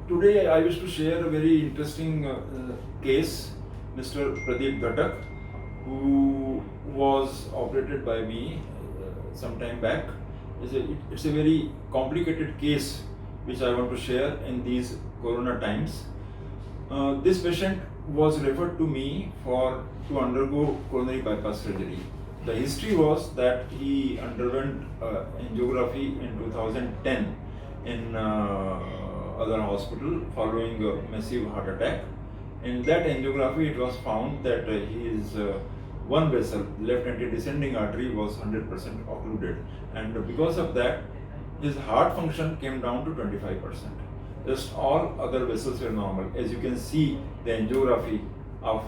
Today I wish to share a very interesting case, Mr. Pradeep Ghatak, who was operated by me some time back. It's a very complicated case which I want to share in these corona times. This patient was referred to me to undergo coronary bypass surgery. The history was that he underwent angiography in 2010 in other hospital following a massive heart attack. In that angiography, it was found that his one vessel, left antidescending artery, was 100% occluded, and because of that, his heart function came down to 25%. Just all other vessels were normal. As you can see, the angiography of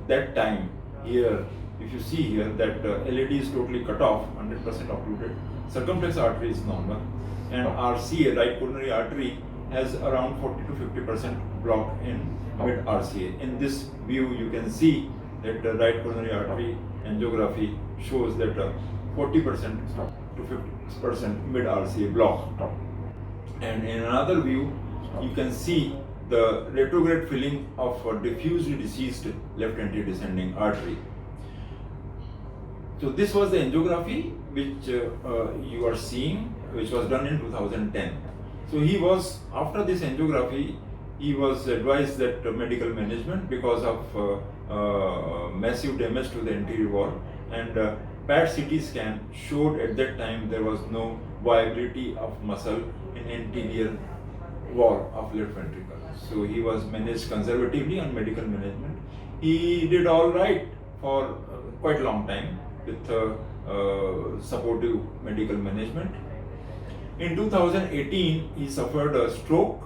that time here, if you see here that LAD is totally cut off, 100% occluded, circumflex artery is normal, and RCA, right coronary artery, has around 40 to 50% block in mid RCA. In this view, you can see that the right coronary artery angiography shows that 40% to 50% mid RCA block. And in another view, you can see the retrograde filling of a diffusely diseased left antidescending artery. So this was the angiography which you are seeing, which was done in 2010. So he was, after this angiography, he was advised that medical management because of massive damage to the anterior wall, and PET CT scan showed at that time there was no viability of muscle in anterior wall of left ventricle. So he was managed conservatively on medical management. He did all right for quite a long time with supportive medical management. In 2018, he suffered a stroke,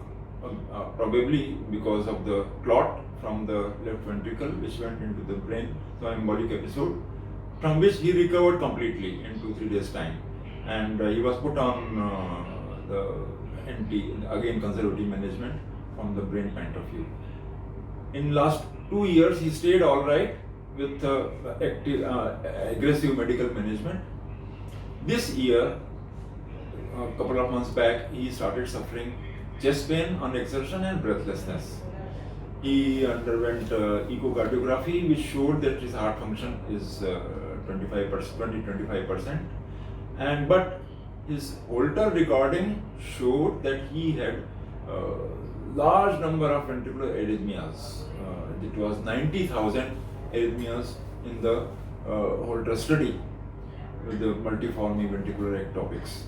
probably because of the clot from the left ventricle which went into the brain, so embolic episode, from which he recovered completely in 2-3 days time, and he was put on the again conservative management from the brain point of view. In last 2 years, he stayed all right with aggressive medical management. This year, a couple of months back, he started suffering chest pain on exertion and breathlessness. He underwent echocardiography, which showed that his heart function is 20-25%, and but his Holter recording showed that he had large number of ventricular arrhythmias. It was 90,000 arrhythmias in the Holter study with the multiforme ventricular ectopics.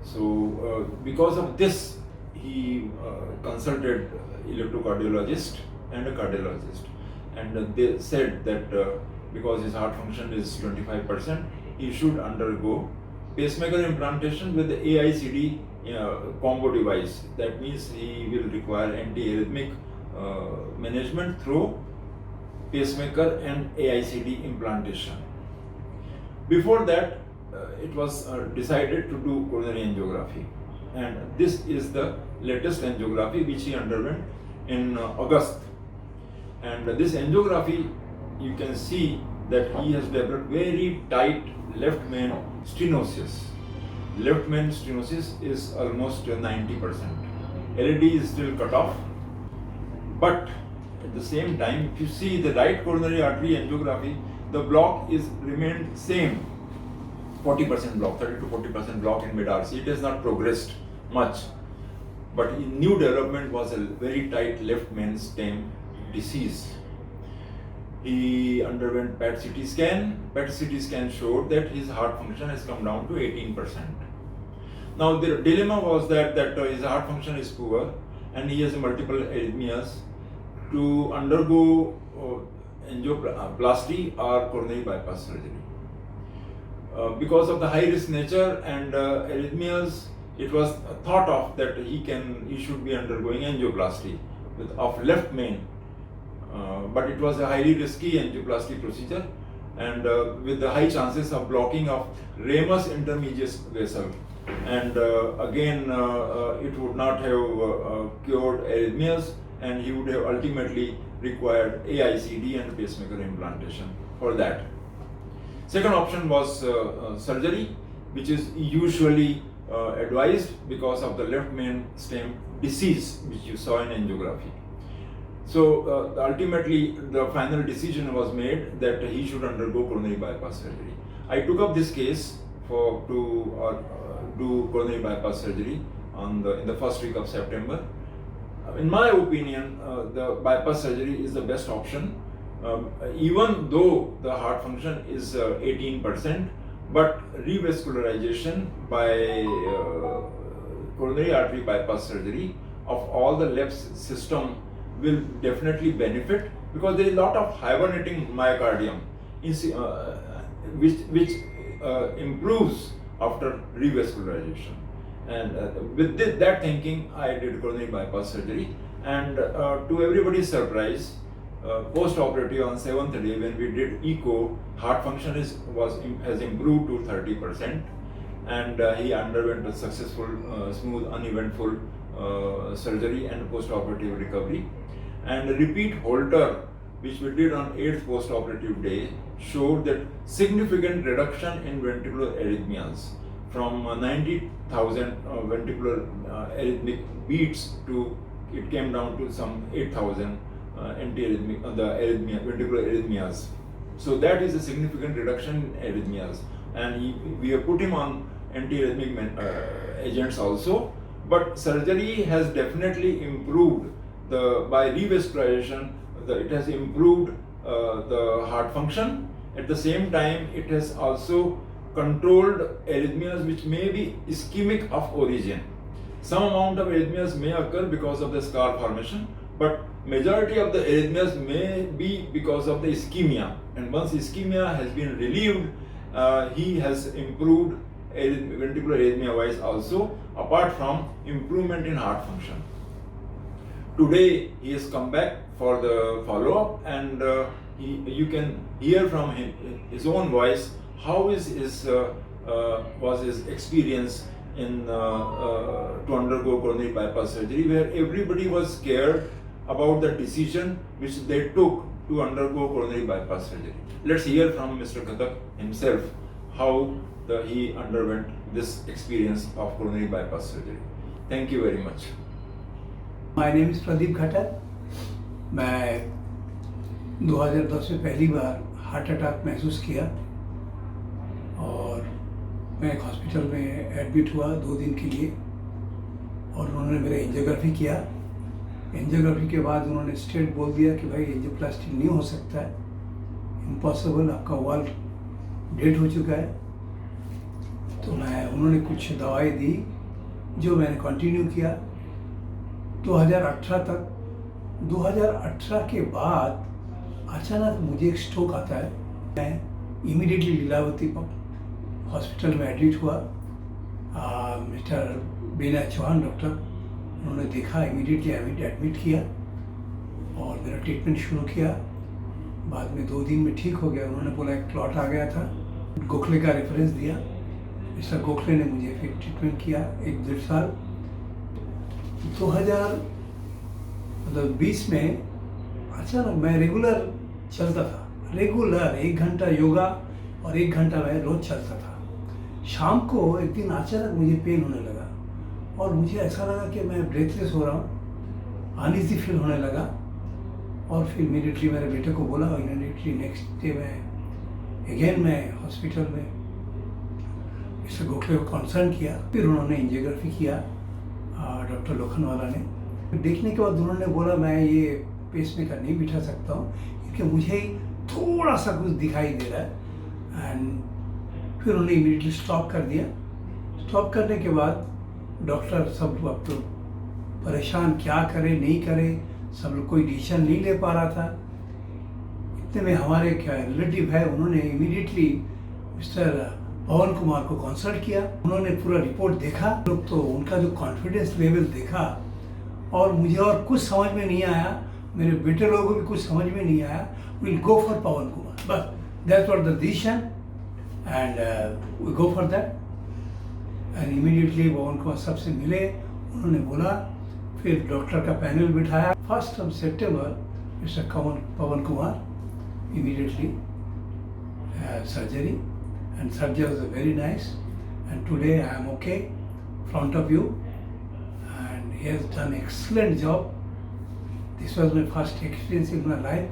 So because of this, he consulted electrocardiologist and a cardiologist, and they said that because his heart function is 25%, he should undergo pacemaker implantation with the AICD combo device. That means he will require antiarrhythmic management through pacemaker and AICD implantation. Before that, it was decided to do coronary angiography, and this is the latest angiography which he underwent in August. And this angiography, you can see that he has developed very tight left main stenosis. Left main stenosis is almost 90%. LAD is still cut off, but at the same time, if you see the right coronary artery angiography, the block is remained same, 40% block, 30 to 40% block in mid RC. It has not progressed much, but new development was a very tight left main stem disease. He underwent PET CT scan. PET CT scan showed that his heart function has come down to 18%. Now the dilemma was that his heart function is poor and he has multiple arrhythmias. To undergo angioplasty or coronary bypass surgery. Because of the high risk nature and arrhythmias, it was thought of that he should be undergoing angioplasty of left main. But it was a highly risky angioplasty procedure, and with the high chances of blocking of ramus intermedius vessel, and again it would not have cured arrhythmias, and he would have ultimately required AICD and pacemaker implantation for that. Second option was surgery, which is usually advised because of the left main stem disease which you saw in angiography. So ultimately the final decision was made that he should undergo coronary bypass surgery. I took up this case to do coronary bypass surgery in the first week of September. In my opinion, the bypass surgery is the best option, even though the heart function is 18%, but revascularization by coronary artery bypass surgery of all the left system will definitely benefit, because there is a lot of hibernating myocardium which improves after revascularization. And with that thinking, I did coronary bypass surgery. And to everybody's surprise, post-operative on 7th day when we did echo, heart function has improved to 30%, and he underwent a successful, smooth, uneventful surgery and post-operative recovery. And a repeat Holter, which we did on 8th post-operative day, showed that significant reduction in ventricular arrhythmias from 90,000 ventricular arrhythmic beats to it came down to some 8,000 anti-arrhythmic ventricular arrhythmias. So that is a significant reduction in arrhythmias, and we have put him on anti-arrhythmic agents also. But surgery has definitely improved by revascularization. It has improved the heart function. At the same time, it has also controlled arrhythmias which may be ischemic of origin. Some amount of arrhythmias may occur because of the scar formation, but majority of the arrhythmias may be because of the ischemia. And once ischemia has been relieved, he has improved ventricular arrhythmia wise also, apart from improvement in heart function. Today he has come back for the follow-up, and you can hear from his own voice how was his experience in to undergo coronary bypass surgery, where everybody was scared about the decision which they took to undergo coronary bypass surgery. Let's hear from Mr. Khatak himself how he underwent this experience of coronary bypass surgery. Thank you very much. My name is Pradeep Khattar. मैं 2010 में पहली बार heart attack महसूस किया और मैं एक hospital में admit हुआ 2 दिन के लिए, और उन्होंने मेरा एंजियोग्राफी किया. एंजियोग्राफी के बाद उन्होंने स्ट्रेट बोल दिया कि भाई एंजियोप्लास्टी नहीं हो सकता है, इम्पॉसिबल, आपका वाल्व डेड हो चुका है. तो उन्होंने कुछ दवाई दी जो मैंने कंटिन्यू किया 2018 तक. 2018 के बाद अचानक मुझे एक स्ट्रोक आता है. मैं इमीडिएटली लीलावती हॉस्पिटल में एडमिट हुआ. मिस्टर बीना चौहान डॉक्टर, उन्होंने देखा, इमीडिएटली एडमिट किया और मेरा ट्रीटमेंट शुरू किया. बाद में 2 दिन में ठीक हो गया. उन्होंने बोला एक क्लॉट आ गया था, गोखले का रेफरेंस दिया. मिस्टर गोखले ने मुझे फिर ट्रीटमेंट किया 1-1.5 साल. 2020 में अचानक मैं रेगुलर चलता था, रेगुलर 1 घंटा योगा और 1 घंटा मैं रोज चलता था. शाम को एक दिन अचानक मुझे पेन होने लगा और मुझे ऐसा लगा कि मैं ब्रेथलेस हो रहा हूँ, अनईजी फील होने लगा. और फिर इमीडिएटली मेरे बेटे को बोला, इमीडिएटली नेक्स्ट डे मैं हॉस्पिटल में मिस्टर गोखले को कंसल्ट किया. फिर उन्होंने एंजियोग्राफी किया डॉक्टर लोखनवाला ने. देखने के बाद उन्होंने बोला मैं ये पेसमेकर नहीं बिठा सकता हूँ क्योंकि मुझे थोड़ा सा कुछ दिखाई दे रहा है. एंड फिर उन्होंने इमीडिएटली स्टॉप कर दिया. स्टॉप करने के बाद डॉक्टर सब अब तो परेशान, क्या करे नहीं करे, सब लोग कोई डिसीजन नहीं ले पा रहा था. इतने में हमारे क्या रिलेटिव है, उन्होंने इमीडिएटली मिस्टर पवन कुमार को कंसल्ट किया. उन्होंने पूरा रिपोर्ट देखा. लोग तो उनका जो कॉन्फिडेंस लेवल देखा, और मुझे और कुछ समझ में नहीं आया, मेरे बेटे लोगों को भी कुछ समझ में नहीं आया. Will go for Pawan Kumar, बस that's what the decision, and we go for that. And immediately Pawan Kumar सबसे मिले. उन्होंने बोला, फिर डॉक्टर का पैनल बिठाया. 1 सितंबर mister Pawan Kumar immediately surgery, and surgery was very nice, and today I am okay. front of you, and he has done excellent job. This was my first experience in my life.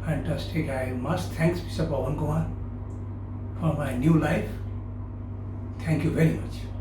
Fantastic. I must thank Mr. Pawan Kumar for my new life. Thank you very much.